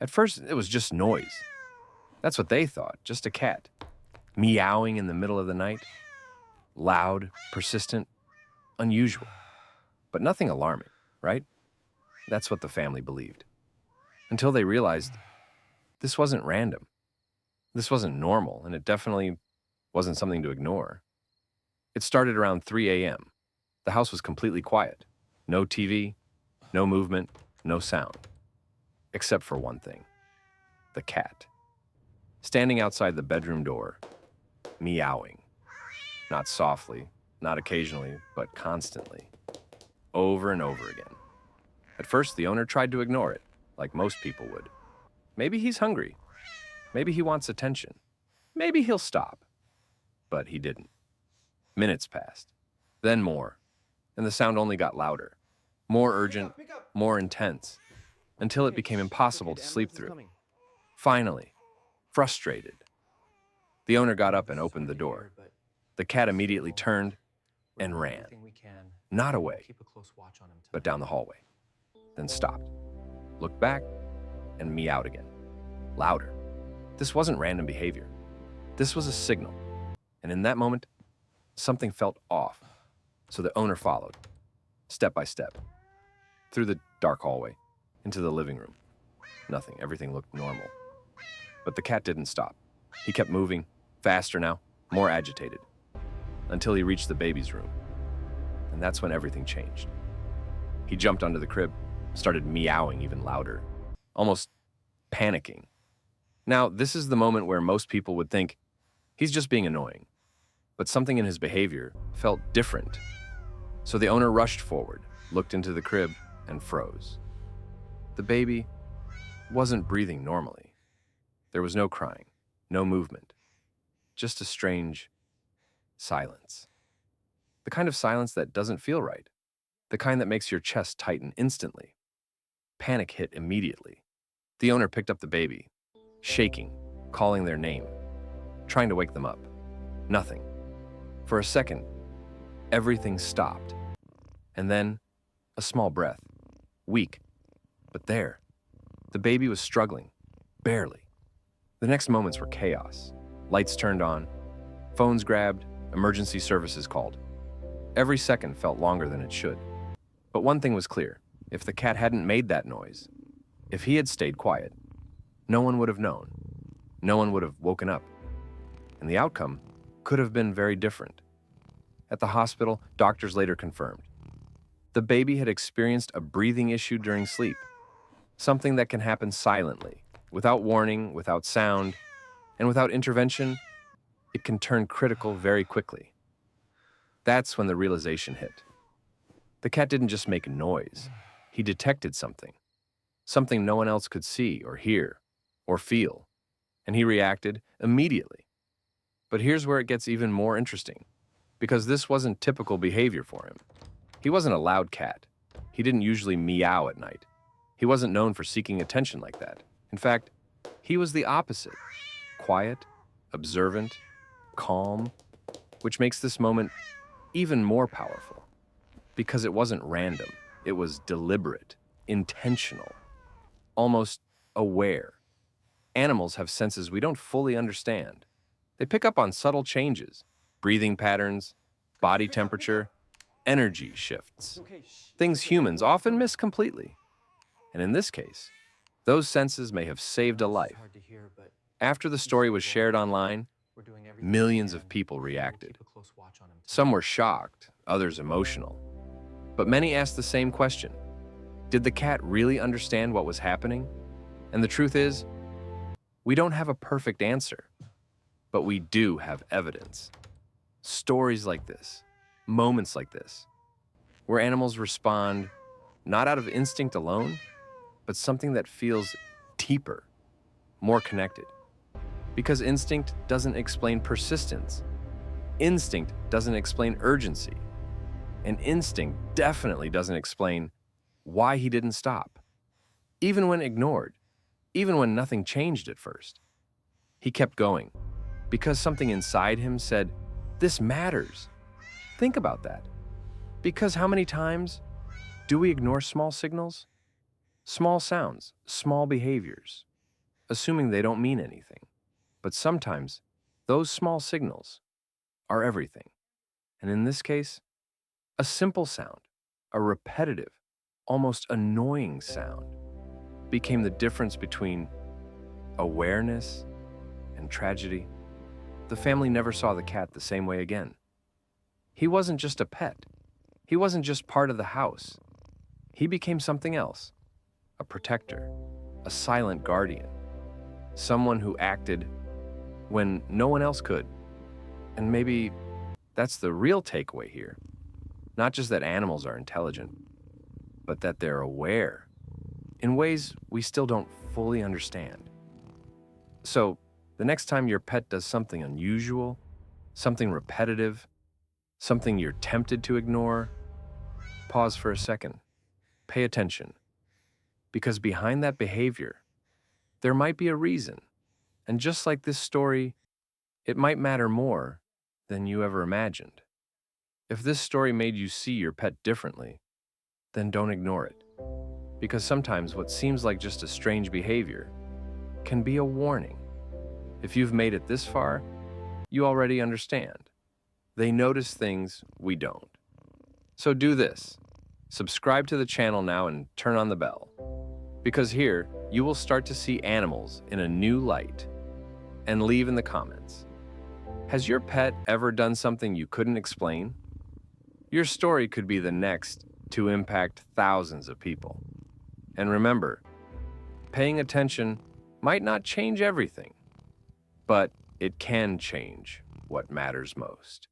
At first, it was just noise. That's what they thought, just a cat. Meowing in the middle of the night. Loud, persistent, unusual. But nothing alarming, right? That's what the family believed. Until they realized this wasn't random. This wasn't normal, and it definitely wasn't something to ignore. It started around 3 a.m. The house was completely quiet. No TV, no movement, no sound. Except for one thing. The cat. Standing outside the bedroom door, meowing. Not softly, not occasionally, but constantly. Over and over again. At first, the owner tried to ignore it, like most people would. Maybe he's hungry. Maybe he wants attention. Maybe he'll stop. But he didn't. Minutes passed. Then more. And the sound only got louder. More urgent, more intense. Until it became impossible to sleep through. Finally, frustrated, the owner got up and opened the door. The cat immediately turned and ran. Not away, but down the hallway. Then stopped, looked back, and meowed again. Louder. This wasn't random behavior. This was a signal. And in that moment, something felt off. So the owner followed, step by step, through the dark hallway, into the living room. Nothing. Everything looked normal. But the cat didn't stop. He kept moving, faster now, more agitated, until he reached the baby's room. And that's when everything changed. He jumped under the crib, started meowing even louder, almost panicking. Now, this is the moment where most people would think he's just being annoying. But something in his behavior felt different. So the owner rushed forward, looked into the crib, and froze. The baby wasn't breathing normally. There was no crying, no movement, just a strange silence. The kind of silence that doesn't feel right, the kind that makes your chest tighten instantly. Panic hit immediately. The owner picked up the baby, shaking, calling their name, trying to wake them up. Nothing. For a second, everything stopped. And then, a small breath, weak, but there. The baby was struggling, barely. The next moments were chaos. Lights turned on, phones grabbed, emergency services called. Every second felt longer than it should. But one thing was clear. If the cat hadn't made that noise, if he had stayed quiet, no one would have known. No one would have woken up. And the outcome could have been very different. At the hospital, doctors later confirmed. The baby had experienced a breathing issue during sleep, something that can happen silently, without warning, without sound, and without intervention. It can turn critical very quickly. That's when the realization hit. The cat didn't just make noise. He detected something no one else could see or hear or feel, and he reacted immediately. But here's where it gets even more interesting, because this wasn't typical behavior for him. He wasn't a loud cat. He didn't usually meow at night. He wasn't known for seeking attention like that. In fact, he was the opposite. Quiet, observant, calm, which makes this moment even more powerful. Because it wasn't random. It was deliberate, intentional, almost aware. Animals have senses we don't fully understand. They pick up on subtle changes, breathing patterns, body temperature, energy shifts, things humans often miss completely. And in this case, those senses may have saved a life. After the story was shared online, millions of people reacted. Some were shocked, others emotional. But many asked the same question. Did the cat really understand what was happening? And the truth is, we don't have a perfect answer, but we do have evidence. Stories like this, moments like this, where animals respond not out of instinct alone, but something that feels deeper, more connected. Because instinct doesn't explain persistence. Instinct doesn't explain urgency. And instinct definitely doesn't explain why he didn't stop. Even when ignored, even when nothing changed at first. He kept going because something inside him said, this matters. Think about that. Because how many times do we ignore small signals? Small sounds, small behaviors, assuming they don't mean anything. But sometimes those small signals are everything. And in this case, a simple sound, a repetitive, almost annoying sound, became the difference between awareness and tragedy. The family never saw the cat the same way again. He wasn't just a pet. He wasn't just part of the house. He became something else, a protector, a silent guardian, someone who acted when no one else could. And maybe that's the real takeaway here. Not just that animals are intelligent, but that they're aware in ways we still don't fully understand. So, the next time your pet does something unusual, something repetitive, something you're tempted to ignore, pause for a second. Pay attention. Because behind that behavior, there might be a reason. And just like this story, it might matter more than you ever imagined. If this story made you see your pet differently, then don't ignore it. Because sometimes what seems like just a strange behavior can be a warning. If you've made it this far, you already understand. They notice things we don't. So do this. Subscribe to the channel now and turn on the bell. Because here, you will start to see animals in a new light. And leave in the comments. Has your pet ever done something you couldn't explain? Your story could be the next to impact thousands of people. And remember, paying attention might not change everything, but it can change what matters most.